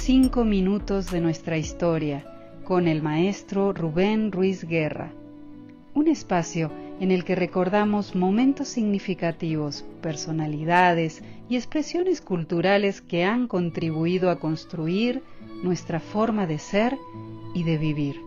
5 minutos de nuestra historia con el maestro Rubén Ruiz Guerra. Un espacio en el que recordamos momentos significativos, personalidades y expresiones culturales que han contribuido a construir nuestra forma de ser y de vivir.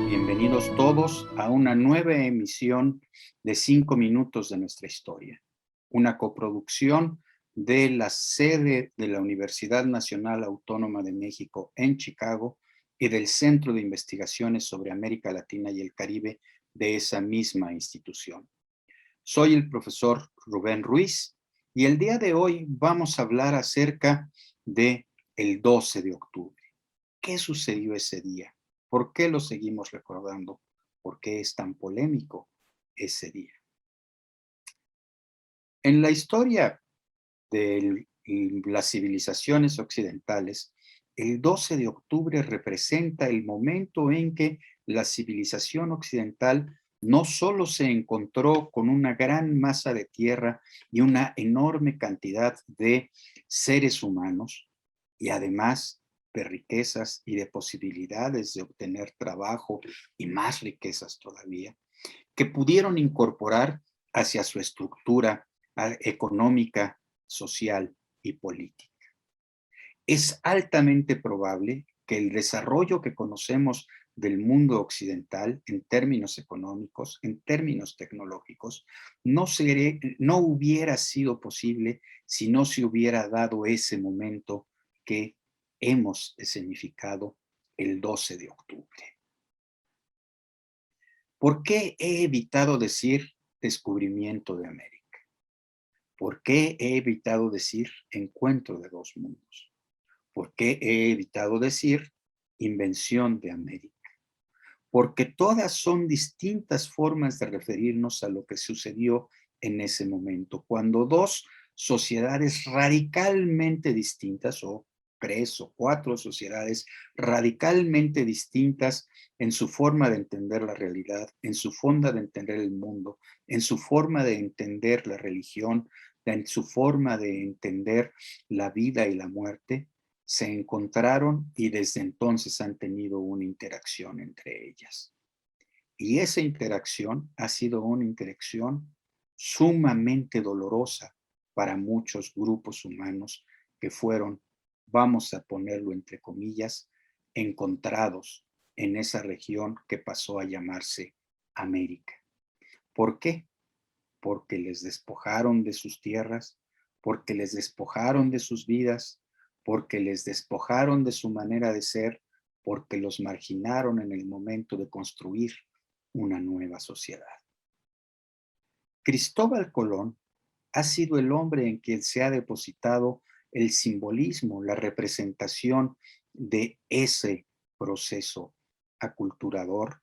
Bienvenidos todos a una nueva emisión de 5 minutos de nuestra historia, una coproducción de la sede de la Universidad Nacional Autónoma de México en Chicago y del Centro de Investigaciones sobre América Latina y el Caribe de esa misma institución. Soy el profesor Rubén Ruiz y el día de hoy vamos a hablar acerca de el 12 de octubre. ¿Qué sucedió ese día? ¿Por qué lo seguimos recordando? ¿Por qué es tan polémico ese día? En la historia de las civilizaciones occidentales, el 12 de octubre representa el momento en que la civilización occidental no solo se encontró con una gran masa de tierra y una enorme cantidad de seres humanos, y además de riquezas y de posibilidades de obtener trabajo y más riquezas todavía, que pudieron incorporar hacia su estructura económica, social y política. Es altamente probable que el desarrollo que conocemos del mundo occidental en términos económicos, en términos tecnológicos, no hubiera sido posible si no se hubiera dado ese momento que hemos escenificado el 12 de octubre. ¿Por qué he evitado decir descubrimiento de América? ¿Por qué he evitado decir encuentro de dos mundos? ¿Por qué he evitado decir invención de América? Porque todas son distintas formas de referirnos a lo que sucedió en ese momento, cuando dos sociedades radicalmente distintas, o 3 o 4 sociedades radicalmente distintas en su forma de entender la realidad, en su forma de entender el mundo, en su forma de entender la religión, en su forma de entender la vida y la muerte, se encontraron y desde entonces han tenido una interacción entre ellas. Y esa interacción ha sido una interacción sumamente dolorosa para muchos grupos humanos que fueron, vamos a ponerlo entre comillas, encontrados en esa región que pasó a llamarse América. ¿Por qué? Porque les despojaron de sus tierras, porque les despojaron de sus vidas, porque les despojaron de su manera de ser, porque los marginaron en el momento de construir una nueva sociedad. Cristóbal Colón ha sido el hombre en quien se ha depositado el simbolismo, la representación de ese proceso aculturador,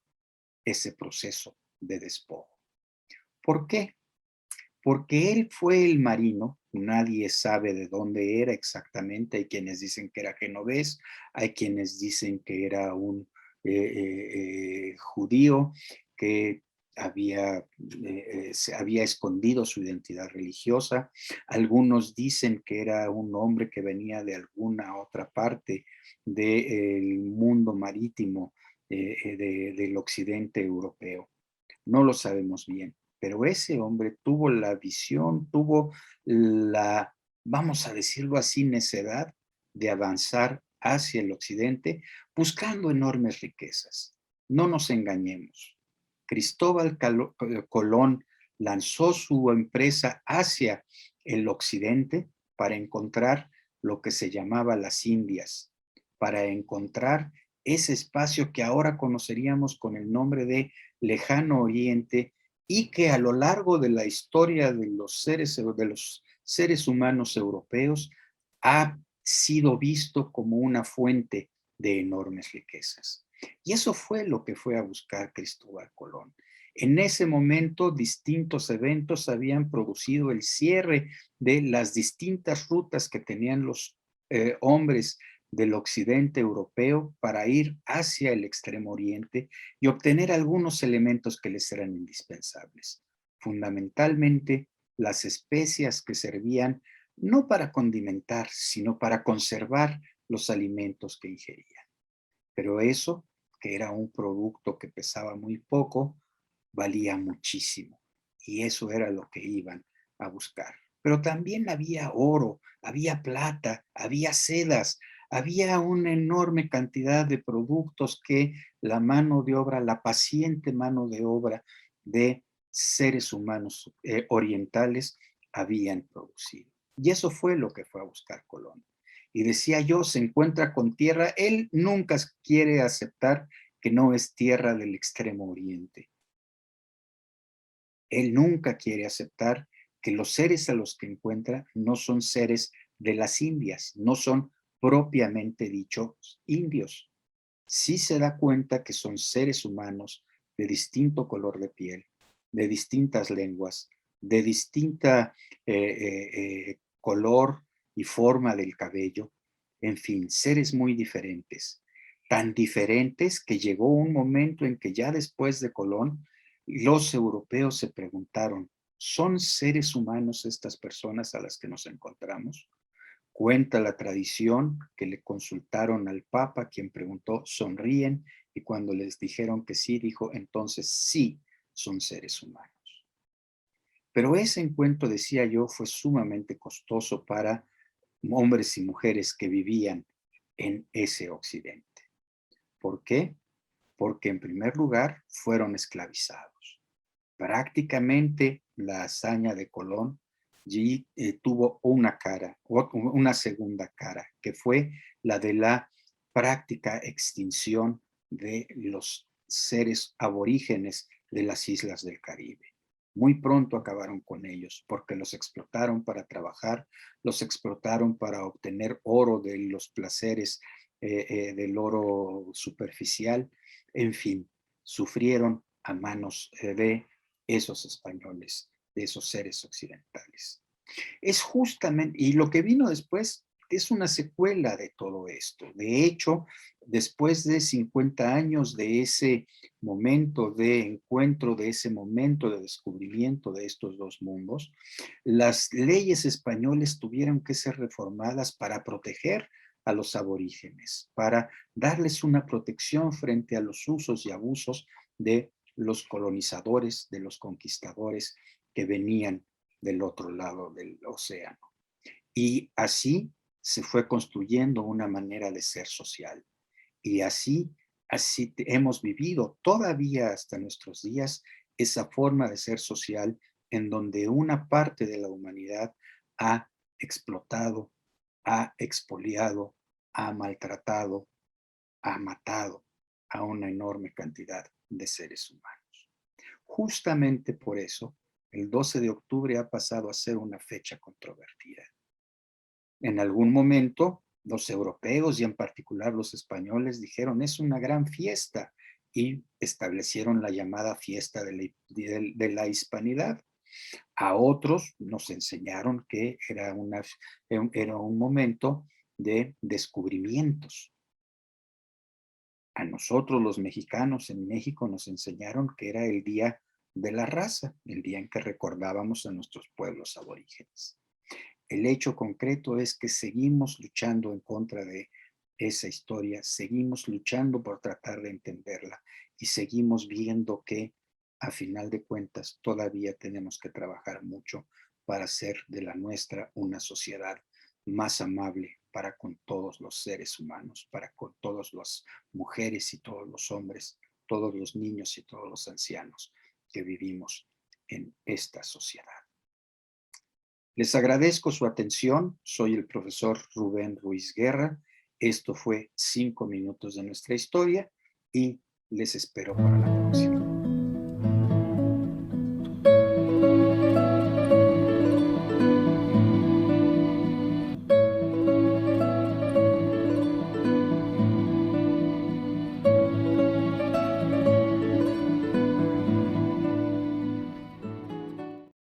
ese proceso de despojo. ¿Por qué? Porque él fue el marino, nadie sabe de dónde era exactamente, hay quienes dicen que era genovés, hay quienes dicen que era un judío que se había escondido su identidad religiosa, algunos dicen que era un hombre que venía de alguna otra parte del mundo marítimo del occidente europeo. No lo sabemos bien. Pero ese hombre tuvo la visión, tuvo la, vamos a decirlo así, necedad de avanzar hacia el occidente buscando enormes riquezas. No nos engañemos. Cristóbal Colón lanzó su empresa hacia el occidente para encontrar lo que se llamaba las Indias, para encontrar ese espacio que ahora conoceríamos con el nombre de Lejano Oriente, y que a lo largo de la historia de los seres humanos europeos ha sido visto como una fuente de enormes riquezas. Y eso fue lo que fue a buscar Cristóbal Colón. En ese momento, distintos eventos habían producido el cierre de las distintas rutas que tenían los hombres del occidente europeo para ir hacia el extremo oriente y obtener algunos elementos que les eran indispensables. Fundamentalmente, las especias que servían no para condimentar, sino para conservar los alimentos que ingerían. Pero eso, que era un producto que pesaba muy poco, valía muchísimo. Y eso era lo que iban a buscar. Pero también había oro, había plata, había sedas, había una enorme cantidad de productos que la mano de obra, la paciente mano de obra de seres humanos orientales habían producido. Y eso fue lo que fue a buscar Colón. Y decía yo, se encuentra con tierra, él nunca quiere aceptar que no es tierra del extremo oriente. Él nunca quiere aceptar que los seres a los que encuentra no son seres de las Indias, no son propiamente dichos indios. Sí se da cuenta que son seres humanos de distinto color de piel, de distintas lenguas, de distinta color y forma del cabello, en fin, seres muy diferentes, tan diferentes que llegó un momento en que ya después de Colón, los europeos se preguntaron, ¿son seres humanos estas personas a las que nos encontramos? Cuenta la tradición que le consultaron al Papa, quien preguntó, ¿sonríen? Y cuando les dijeron que sí, dijo, entonces sí, son seres humanos. Pero ese encuentro, decía yo, fue sumamente costoso para hombres y mujeres que vivían en ese occidente. ¿Por qué? Porque en primer lugar fueron esclavizados. Prácticamente la hazaña de Colón tuvo una cara, una segunda cara, que fue la de la práctica extinción de los seres aborígenes de las islas del Caribe. Muy pronto acabaron con ellos porque los explotaron para trabajar, los explotaron para obtener oro de los placeres del oro superficial, en fin, sufrieron a manos de esos españoles, de esos seres occidentales. Es justamente, y lo que vino después es una secuela de todo esto. De hecho, después de 50 años de ese momento de encuentro, de ese momento de descubrimiento de estos dos mundos, las leyes españolas tuvieron que ser reformadas para proteger a los aborígenes, para darles una protección frente a los usos y abusos de los colonizadores, de los conquistadores que venían del otro lado del océano. Y así se fue construyendo una manera de ser social. Y así hemos vivido todavía hasta nuestros días esa forma de ser social en donde una parte de la humanidad ha explotado, ha expoliado, ha maltratado, ha matado a una enorme cantidad de seres humanos. Justamente por eso, el 12 de octubre ha pasado a ser una fecha controvertida. En algún momento, los europeos y en particular los españoles dijeron, es una gran fiesta, y establecieron la llamada fiesta de la hispanidad. A otros nos enseñaron que era un momento de descubrimientos. A nosotros los mexicanos en México nos enseñaron que era el día de la raza, el día en que recordábamos a nuestros pueblos aborígenes. El hecho concreto es que seguimos luchando en contra de esa historia, seguimos luchando por tratar de entenderla y seguimos viendo que a final de cuentas todavía tenemos que trabajar mucho para hacer de la nuestra una sociedad más amable para con todos los seres humanos, para con todas las mujeres y todos los hombres, todos los niños y todos los ancianos que vivimos en esta sociedad. Les agradezco su atención. Soy el profesor Rubén Ruiz Guerra. Esto fue 5 minutos de nuestra historia y les espero para la próxima.